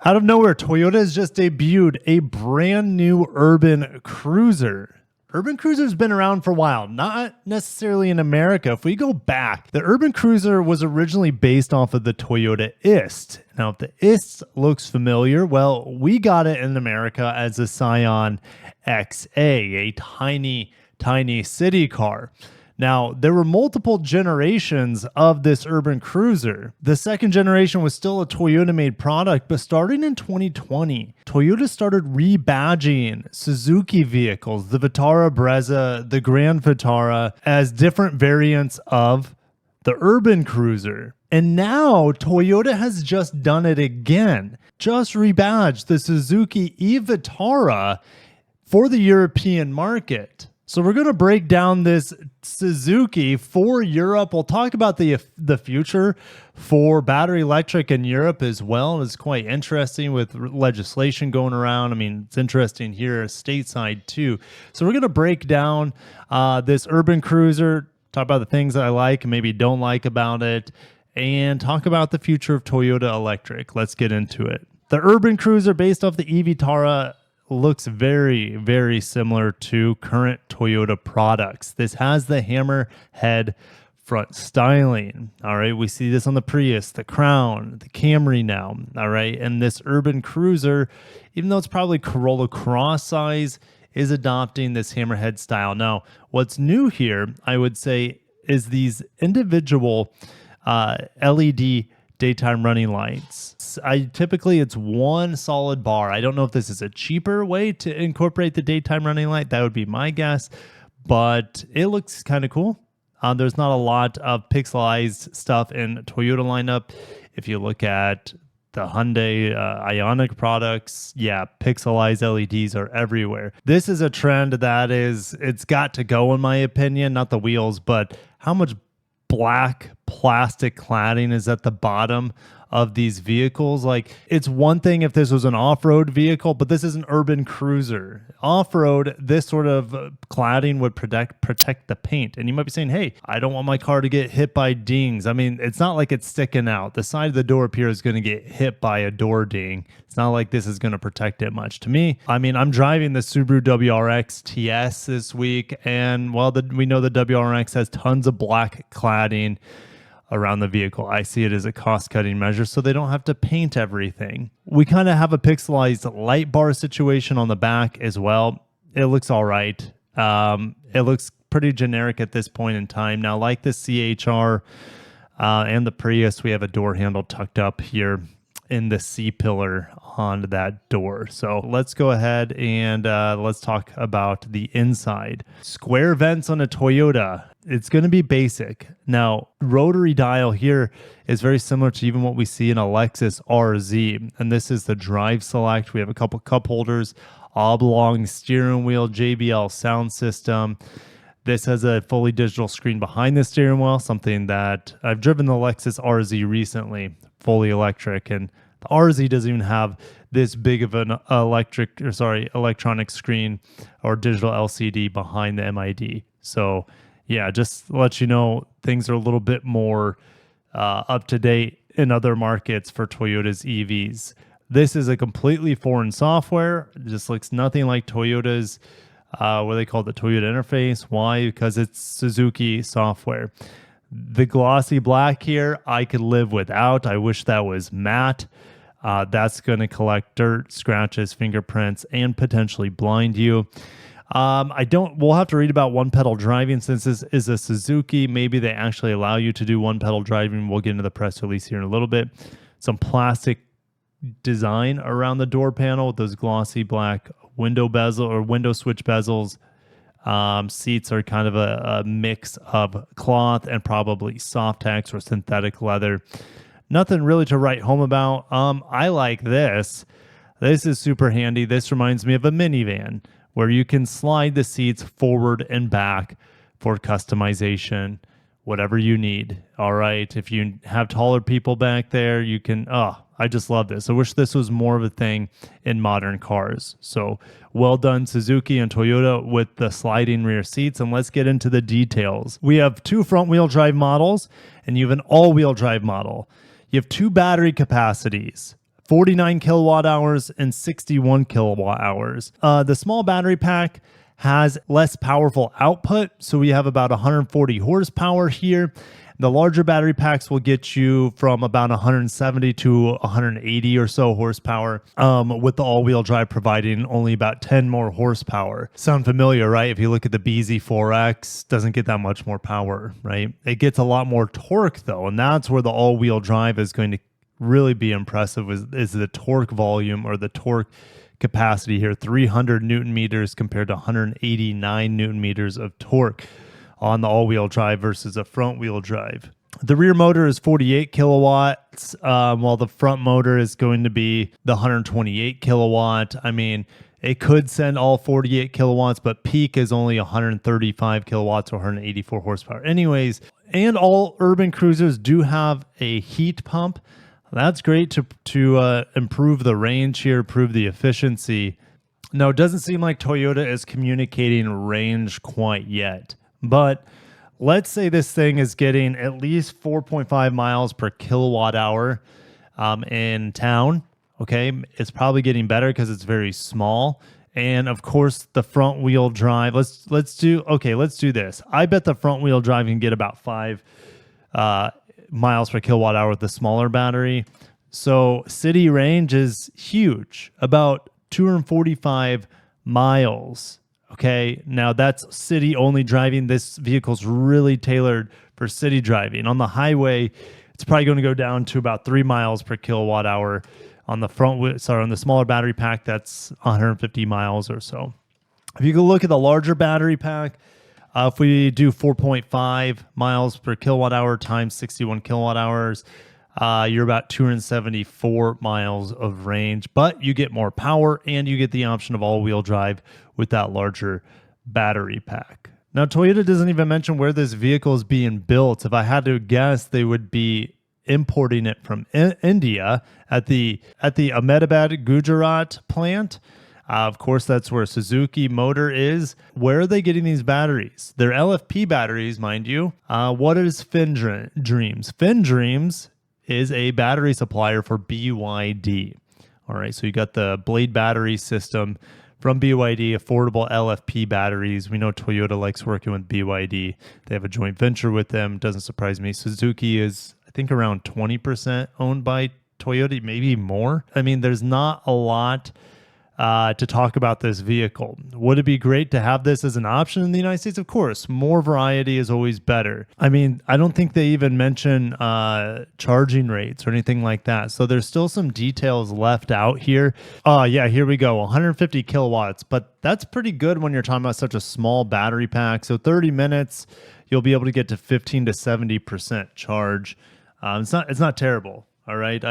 Out of nowhere, Toyota has just debuted a brand new urban cruiser. Urban Cruiser's been around for a while, not necessarily in America. If we go back, the Urban Cruiser was originally based off of the Toyota Ist. Now, if the Ist looks familiar, well, we got it in America as the Scion XA, a tiny city car. Now, there were multiple generations of this urban cruiser. The second generation was still a Toyota-made product, but starting in 2020, Toyota started rebadging Suzuki vehicles, the Vitara Brezza, the Grand Vitara, as different variants of the urban cruiser. And now Toyota has just done it again, just rebadged the Suzuki e-Vitara for the European market. So we're going to break down this Suzuki for Europe. We'll talk about the future for battery electric in Europe as well. It's quite interesting with legislation going around. I mean, it's interesting here stateside too. So we're going to break down this urban cruiser, talk about the things that I like and maybe don't like about it, and talk about the future of Toyota electric. Let's get into it. The urban cruiser based off the e-Vitara looks very, very similar to current Toyota products. This has the hammerhead front styling. All right, we see this on the Prius, the Crown, the Camry now. All right, and this urban cruiser, even though it's probably Corolla Cross size, is adopting this hammerhead style. Now, what's new here, I would say, is these individual LED daytime running lights. Typically it's one solid bar. I don't know if this is a cheaper way to incorporate the daytime running light. That would be my guess, but it looks kind of cool. There's not a lot of pixelized stuff in Toyota lineup. If you look at the Hyundai Ioniq products, yeah, pixelized LEDs are everywhere. This is a trend that it's got to go in my opinion, not the wheels, but how much black plastic cladding is at the bottom of these vehicles. Like, it's one thing if this was an off-road vehicle, but this is an urban cruiser. Off-road, this sort of cladding would protect the paint. And you might be saying, hey, I don't want my car to get hit by dings. I mean, it's not like it's sticking out. The side of the door up here is going to get hit by a door ding. It's not like this is going to protect it much. To me, I mean, I'm driving the Subaru WRX TS this week, and well, we know the WRX has tons of black cladding around the vehicle. I see it as a cost-cutting measure so they don't have to paint everything. We kind of have a pixelized light bar situation on the back as well. It looks all right. It looks pretty generic at this point in time. Now, like the CHR and the Prius, we have a door handle tucked up here in the C-pillar on that door. So let's go ahead and let's talk about the inside. Square vents on a Toyota. It's going to be basic. Now, rotary dial here is very similar to even what we see in a Lexus RZ. And this is the drive select. We have a couple cup holders, oblong steering wheel, JBL sound system. This has a fully digital screen behind the steering wheel, something that I've driven the Lexus RZ recently, fully electric. And the RZ doesn't even have this big of an electronic screen or digital LCD behind the MID. So yeah, just to let you know, things are a little bit more up to date in other markets for Toyota's EVs. This is a completely foreign software. It just looks nothing like Toyota's, what they call the Toyota interface. Why? Because it's Suzuki software. The glossy black here, I could live without. I wish that was matte. That's going to collect dirt, scratches, fingerprints, and potentially blind you. We'll have to read about one pedal driving since this is a Suzuki. Maybe they actually allow you to do one pedal driving. We'll get into the press release here in a little bit. Some plastic design around the door panel with those glossy black window bezel or window switch bezels. Seats are kind of a mix of cloth and probably Softex or synthetic leather. Nothing really to write home about. I like this. This is super handy. This reminds me of a minivan where you can slide the seats forward and back for customization, whatever you need. All right. If you have taller people back there, you can, I just love this. I wish this was more of a thing in modern cars. So well done, Suzuki and Toyota, with the sliding rear seats. And let's get into the details. We have two front-wheel drive models, and you have an all-wheel drive model. You have two battery capacities, 49 kilowatt hours, and 61 kilowatt hours. The small battery pack has less powerful output, so we have about 140 horsepower here. The larger battery packs will get you from about 170 to 180 or so horsepower, with the all-wheel drive providing only about 10 more horsepower. Sound familiar, right? If you look at the BZ4X, doesn't get that much more power, right? It gets a lot more torque though, and that's where the all-wheel drive is going to really be impressive, is the torque volume or the torque capacity here. 300 Newton meters compared to 189 Newton meters of torque on the all-wheel drive versus a front-wheel drive. The rear motor is 48 kilowatts, while the front motor is going to be the 128 kilowatt. I mean, it could send all 48 kilowatts, but peak is only 135 kilowatts or 184 horsepower. Anyways, and all urban cruisers do have a heat pump. That's great to improve the range here, improve the efficiency. Now, it doesn't seem like Toyota is communicating range quite yet. But let's say this thing is getting at least 4.5 miles per kilowatt hour in town. Okay, it's probably getting better because it's very small. And of course, the front wheel drive. Let's do this. I bet the front wheel drive can get about 5 miles per kilowatt hour with the smaller battery. So city range is huge, about 245 miles. Okay, now that's city only driving. This vehicle's really tailored for city driving. On the highway, it's probably going to go down to about 3 miles per kilowatt hour. On the on the smaller battery pack, that's 150 miles or so. If you go look at the larger battery pack, if we do 4.5 miles per kilowatt hour times 61 kilowatt hours, you're about 274 miles of range, but you get more power and you get the option of all-wheel drive with that larger battery pack. Now, Toyota doesn't even mention where this vehicle is being built. If I had to guess, they would be importing it from India at the Ahmedabad, Gujarat plant. Of course, that's where Suzuki Motor is. Where are they getting these batteries? They're LFP batteries, mind you. What is FinDreams? FinDreams is a battery supplier for BYD. All right, so you got the Blade battery system from BYD, affordable LFP batteries. We know Toyota likes working with BYD. They have a joint venture with them. Doesn't surprise me. Suzuki is, I think, around 20% owned by Toyota, maybe more. I mean, there's not a lot to talk about this vehicle. Would it be great to have this as an option in the United States? Of course, more variety is always better. I mean, I don't think they even mention charging rates or anything like that. So there's still some details left out here. Yeah, here we go, 150 kilowatts, but that's pretty good when you're talking about such a small battery pack. So 30 minutes, you'll be able to get to 15 to 70% charge. It's not terrible. All right.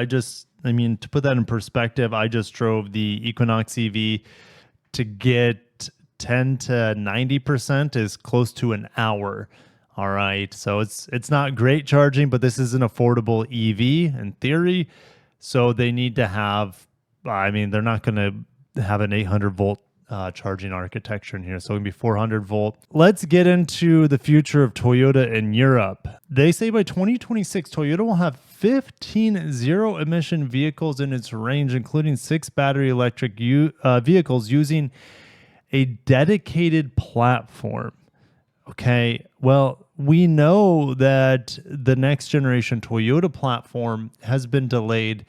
I mean, to put that in perspective, I just drove the Equinox EV. To get 10 to 90% is close to an hour. All right. So it's not great charging, but this is an affordable EV in theory. So they need to have, I mean, they're not going to have an 800 volt charging architecture in here. So it's going to be 400 volt. Let's get into the future of Toyota in Europe. They say by 2026, Toyota will have 15 zero-emission vehicles in its range, including 6 battery electric vehicles using a dedicated platform. Okay, well, we know that the next generation Toyota platform has been delayed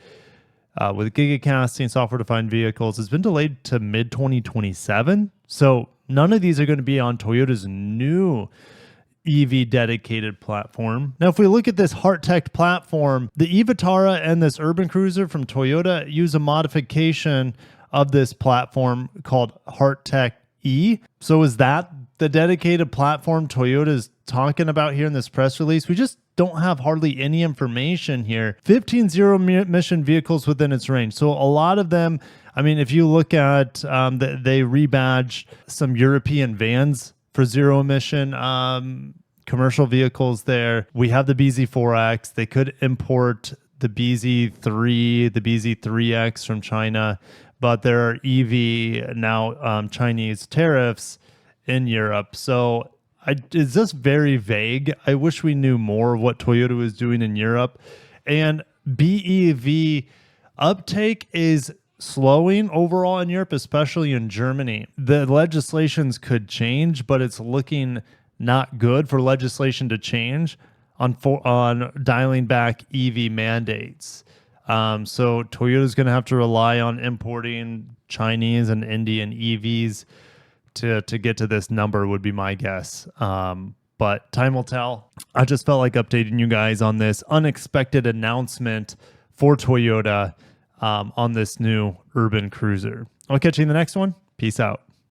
with gigacasting software-defined vehicles. It's been delayed to mid-2027. So none of these are going to be on Toyota's new EV dedicated platform. Now, if we look at this Heart-Tech platform, the e-Vitara and this urban cruiser from Toyota use a modification of this platform called Heart-Tech E. So is that the dedicated platform Toyota is talking about here in this press release? We just don't have hardly any information here. 15 zero-emission vehicles within its range. So a lot of them, I mean, if you look at, they rebadged some European vans for zero emission commercial vehicles there. We have the BZ4X. They could import the BZ3, the BZ3X from China, but there are EV now Chinese tariffs in Europe. So it's just very vague. I wish we knew more of what Toyota was doing in Europe. And BEV Uptake is slowing overall in Europe, especially in Germany. The legislations could change, but it's looking not good for legislation to change on dialing back EV mandates. So Toyota's going to have to rely on importing Chinese and Indian EVs to get to this number, would be my guess. But time will tell. I just felt like updating you guys on this unexpected announcement for Toyota on this new urban cruiser. I'll catch you in the next one. Peace out.